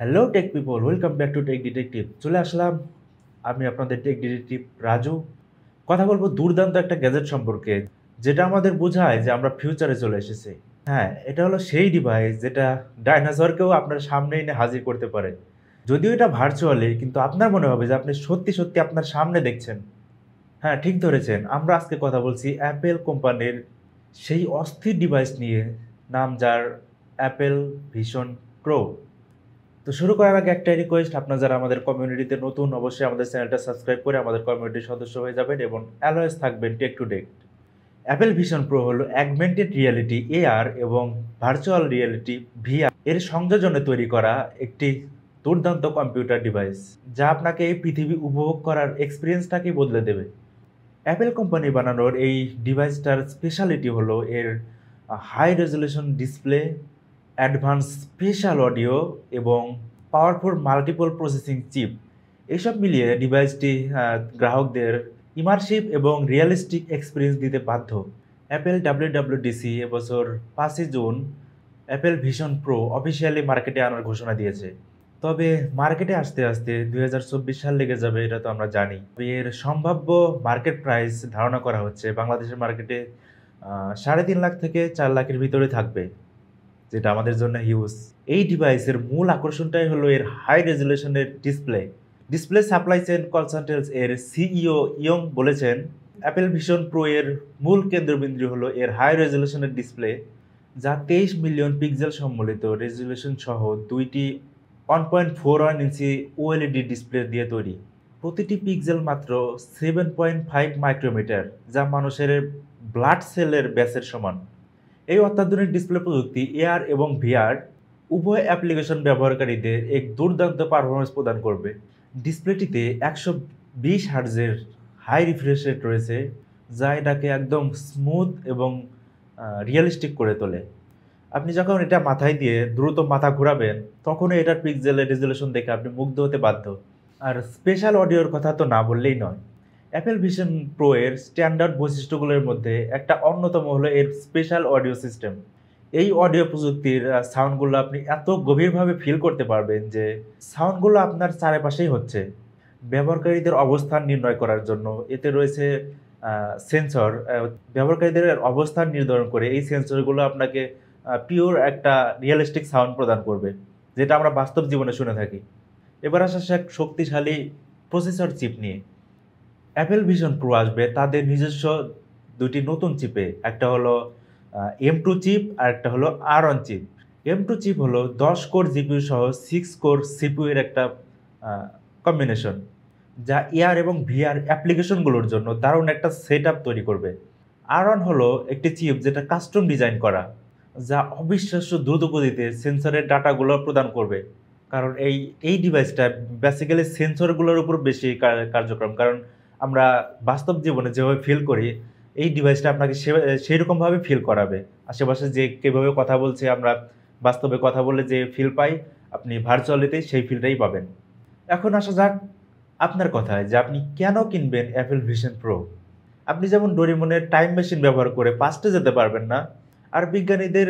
Hello tech people, welcome back to tech detective. চলে আসলাম আমি আপনাদের টেক ডিটেকটিভ রাজু। কথা বলবো দুর্দান্ত একটা গ্যাজেট সম্পর্কে, যেটা আমাদের বোঝায় যে আমরা ফিউচারে চলে এসেছি। হ্যাঁ, এটা হলো সেই ডিভাইস যেটা ডাইনোসরকেও আপনার সামনে এনে হাজির করতে পারে। যদিও এটা ভার্চুয়ালি, কিন্তু আপনার মনে হবে যে আপনি সত্যি সত্যি আপনার সামনে দেখছেন। হ্যাঁ, ঠিক ধরেছেন, আমরা আজকে কথা বলছি অ্যাপেল কোম্পানির সেই অস্থির ডিভাইস নিয়ে, নাম যার অ্যাপেল ভিশন প্রো। তো শুরু করার আগে একটা রিকোয়েস্ট, আপনারা যারা আমাদের কমিউনিটিতে নতুন, অবশ্যই আমাদের চ্যানেলটা সাবস্ক্রাইব করে আমাদের কমিউনিটির সদস্য হয়ে যাবেন এবং অলওয়েজ থাকবেন tech to tech. Apple vision pro হলো অ্যাগমেন্টেড রিয়েলিটি এআর এবং ভার্চুয়াল রিয়েলিটি ভিআর এর সংযোজনে তৈরি করা একটি দুর্দান্ত কম্পিউটার ডিভাইস, যা আপনাকে এই পৃথিবী উপভোগ করার এক্সপিরিয়েন্সটাকেই বদলে দেবে। অ্যাপেল কোম্পানি বানানোর এই ডিভাইসটার স্পেশালিটি হলো এর high resolution display, advance special audio এবং পাওয়ারফুল মাল্টিপল প্রসেসিং চিপ। এইসব মিলিয়ে ডিভাইসটি গ্রাহকদের ইমার্সিভ এবং রিয়েলিস্টিক এক্সপিরিয়েন্স দিতে বাধ্য। অ্যাপেল ডাব্লিউডাব্লিউডিসি এবছর 5ই June Apple vision Pro officially মার্কেটে আনার ঘোষণা দিয়েছে। তবে মার্কেটে আসতে আসতে 2024 সাল লেগে যাবে, এটা তো আমরা জানি। এর সম্ভাব্য মার্কেট প্রাইস ধারণা করা হচ্ছে বাংলাদেশের মার্কেটে 3.5 লাখ থেকে 4 লাখের ভিতরে থাকবে, যেটা আমাদের জন্য হিউজ। এই ডিভাইসের মূল আকর্ষণটাই হলো এর হাই রেজুলেশনের ডিসপ্লে সাপ্লাই চেইন কনসালটেন্টস এর সিইও ইয়ং বলেছেন, অ্যাপেল ভিশন প্রো এর মূল কেন্দ্রবিন্দু হলো এর হাই রেজুলেশনের ডিসপ্লে, যা 23 মিলিয়ন পিক্সেল সম্বলিত রেজুলেশন সহ দুইটি 1.41 ইঞ্চি ওএলইডি ডিসপ্লে দিয়ে তৈরি। প্রতিটি পিক্সেল মাত্র 7.5 মাইক্রোমিটার, যা মানুষের ব্লাড সেলের ব্যাসের সমান। এই অত্যাধুনিক ডিসপ্লে প্রযুক্তি এআর এবং ভিআর উভয় অ্যাপ্লিকেশন ব্যবহারকারীদের এক দুর্দান্ত পারফরমেন্স প্রদান করবে। ডিসপ্লেটিতে 120 হার্টজের হাই রিফ্রেশ রেট রয়েছে, যা এটাকে একদম স্মুথ এবং রিয়েলিস্টিক করে তোলে। আপনি যখন এটা মাথায় দিয়ে দ্রুত মাথা ঘোরাবেন, তখনই এটার পিক্সেলের রেজুলেশন দেখে আপনি মুগ্ধ হতে বাধ্য। আর স্পেশাল অডিওর কথা তো না বললেই নয়। অ্যাপেল ভিশন প্রো এর স্ট্যান্ডার্ড বৈশিষ্ট্যগুলোর মধ্যে একটা অন্যতম হলো এর স্পেশাল অডিও সিস্টেম। এই অডিও প্রযুক্তির সাউন্ডগুলো আপনি এত গভীরভাবে ফিল করতে পারবেন যে সাউন্ডগুলো আপনার চারপাশেই হচ্ছে। ব্যবহারকারীদের অবস্থান নির্ণয় করার জন্য এতে রয়েছে সেন্সর। ব্যবহারকারীদের অবস্থান নির্ধারণ করে এই সেন্সরগুলো আপনাকে পিওর একটা রিয়েলিস্টিক সাউন্ড প্রদান করবে, যেটা আমরা বাস্তব জীবনে শুনে থাকি। এবার আসা এক শক্তিশালী প্রসেসর চিপ নিয়ে। অ্যাপেল ভিশন প্রো আসবে তাদের নিজস্ব দুটি নতুন চিপে, একটা হলো M2 চিপ আর একটা হলো R1 চিপ। M2 চিপ হলো 10 কোর জিপিইউ সহ 6 কোর সিপিইউ এর একটা কম্বিনেশন, যা এআর এবং ভিআর অ্যাপ্লিকেশনগুলোর জন্য দারুণ একটা সেটআপ তৈরি করবে। R1 হলো একটি চিপ যেটা কাস্টম ডিজাইন করা, যা অবিশ্বাস্য দ্রুত গতিতে সেন্সরের ডাটাগুলো প্রদান করবে। কারণ এই ডিভাইসটা বেসিক্যালি সেন্সরগুলোর উপর বেশি কার্যক্রম, কারণ আমরা বাস্তব জীবনে যেভাবে ফিল করি, এই ডিভাইসটা আপনাকে সেই রকমভাবে ফিল করাবে। আশেপাশে যে কীভাবে কথা বলছে, আমরা বাস্তবে কথা বলে যে ফিল পাই, আপনি ভার্চুয়ালিতে সেই ফিলটাই পাবেন। এখন আসা যাক আপনার কথায়, যে আপনি কেন কিনবেন অ্যাপেল ভিশন প্রো। আপনি যেমন ডোরেমনের টাইম মেশিন ব্যবহার করে পাস্টে যেতে পারবেন না, আর বিজ্ঞানীদের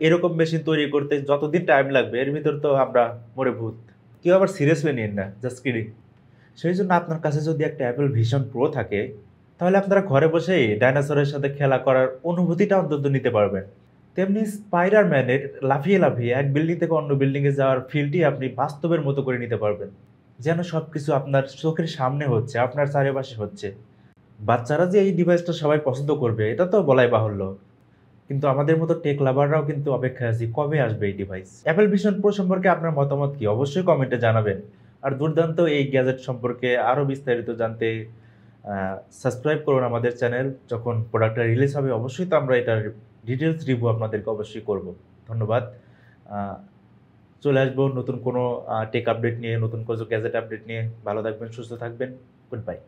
এরকম মেশিন তৈরি করতে যতদিন টাইম লাগবে এর ভিতর তো আমরা মরে ভূত। কেউ আবার সিরিয়াসলি নিন না, জাস্ট কিডিং। সেই জন্য আপনার কাছে যদি একটা অ্যাপেল ভিশন প্রো থাকে, তাহলে আপনারা ঘরে বসেই ডাইনোসরের সাথে খেলা করার অনুভূতিটা অন্তত নিতে পারবেন। তেমনি স্পাইডারম্যানের লাফিয়ে লাফিয়ে এক বিল্ডিং থেকে অন্য বিল্ডিংয়ে যাওয়ার ফিলটি আপনি বাস্তবের মতো করে নিতে পারবেন, যেন সব কিছু আপনার চোখের সামনে হচ্ছে, আপনার চারিপাশে হচ্ছে। বাচ্চারা যে এই ডিভাইসটা সবাই পছন্দ করবে এটা তো বলাই বাহুল্য, কিন্তু আমাদের মতো টেক লাভাররাও কিন্তু অপেক্ষায় আছি কবে আসবে এই ডিভাইস। অ্যাপেল ভিশন প্রো সম্পর্কে আপনার মতামত কি, অবশ্যই কমেন্টে জানাবেন। আর দুর্দান্ত এই গ্যাজেট সম্পর্কে আরও বিস্তারিত জানতে সাবস্ক্রাইব করুন আমাদের চ্যানেল। যখন প্রোডাক্টটা রিলিজ হবে অবশ্যই তো আমরা এটার ডিটেলস রিভিউ আপনাদেরকে অবশ্যই করব। ধন্যবাদ। চলে আসবো নতুন কোনো টেক আপডেট নিয়ে, নতুন কোনো গ্যাজেট আপডেট নিয়ে। ভালো থাকবেন, সুস্থ থাকবেন। Good bye.